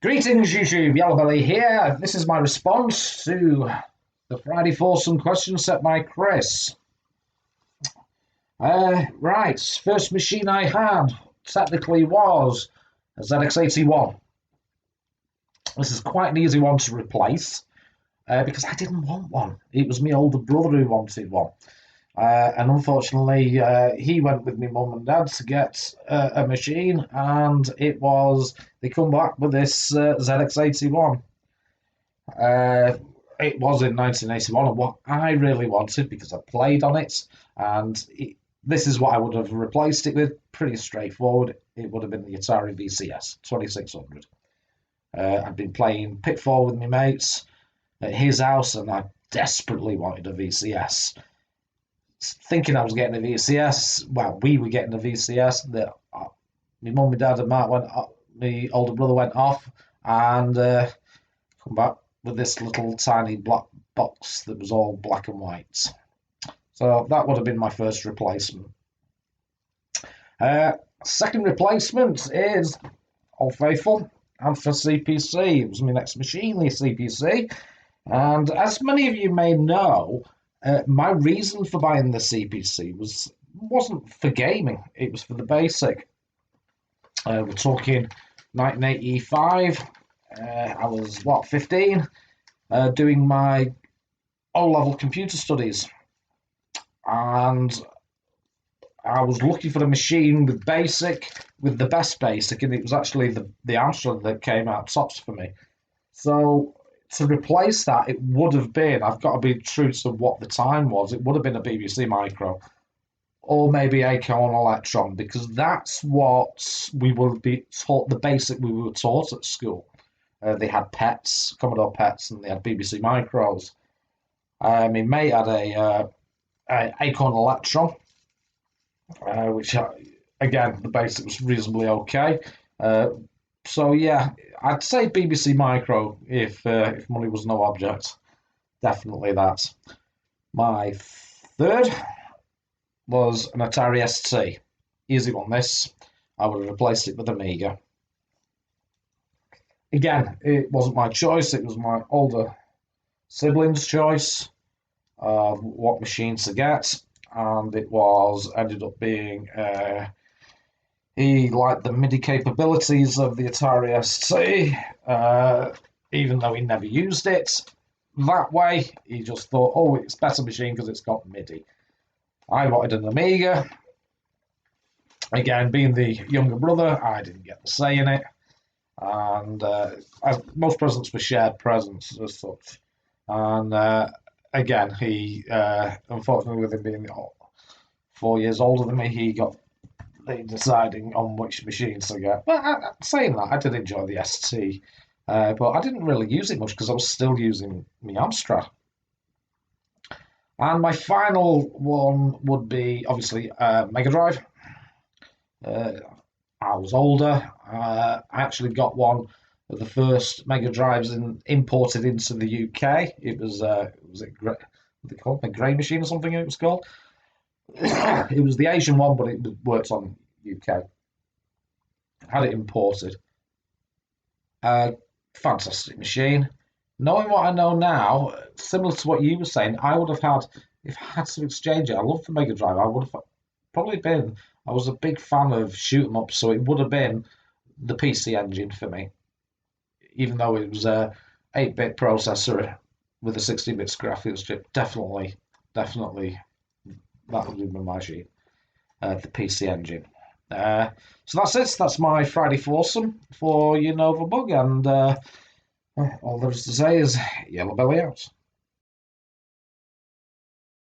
Greetings, YouTube. Yellowbelly here. This is my response to the Friday foursome question set by Chris. Right, first machine I had technically was a ZX81. This is quite an easy one to replace because I didn't want one. It was my older brother who wanted one. And unfortunately, he went with my mum and dad to get a machine, and they come back with this ZX81. It was in 1981, and what I really wanted, because I played on it, and this is what I would have replaced it with, pretty straightforward. It would have been the Atari VCS 2600. I'd been playing Pitfall with my mates at his house, and I desperately wanted a VCS. Thinking I was getting a VCS, well, we were getting a VCS. My mum, my dad, and my older brother went off and come back with this little tiny black box that was all black and white. So that would have been my first replacement. Second replacement is Old Faithful and for CPC. It was my next machine, the CPC. And as many of you may know, my reason for buying the CPC wasn't for gaming. It was for the basic. We're talking 1985. I was, 15, doing my O-level computer studies. And I was looking for a machine with the best basic, and it was actually the Amstrad that came out tops for me. So to replace that, it would have been, I've got to be true to what the time was, it would have been a BBC Micro or maybe Acorn Electron, because that's what we would be taught, the basic we were taught at school. They had PETs, Commodore PETs, and they had BBC Micros. My mate had a Acorn Electron, which, again, the basic was reasonably okay. So yeah, I'd say BBC Micro if money was no object. Definitely that. My third was an Atari ST. Easy one, this. I would have replaced it with Amiga. Again, it wasn't my choice. It was my older sibling's choice of what machine to get, and it ended up being. He liked the MIDI capabilities of the Atari ST, even though he never used it that way. He just thought, oh, it's a better machine because it's got MIDI. I wanted an Amiga. Again, being the younger brother, I didn't get the say in it. And most presents were shared presents as such. And again, he, unfortunately, with him being 4 years older than me, he got deciding on which machines to get. But saying that, I did enjoy the ST, but I didn't really use it much because I was still using my Amstrad. And my final one would be obviously Mega Drive. I was older. I actually got one of the first Mega Drives imported into the UK. It was what they called a grey machine or something it was called. It was the Asian one, but it worked on UK. Had it imported. Fantastic machine. Knowing what I know now, similar to what you were saying, I would have had, if I had to exchange it, I love the Mega Drive, I would have probably been, I was a big fan of shoot 'em up, so it would have been the PC Engine for me. Even though it was a 8-bit processor with a 16-bit graphics chip, definitely, that would be my machine, the PC Engine. So that's it. That's my Friday foursome for your NovaBug, and all there is to say is yellow belly out.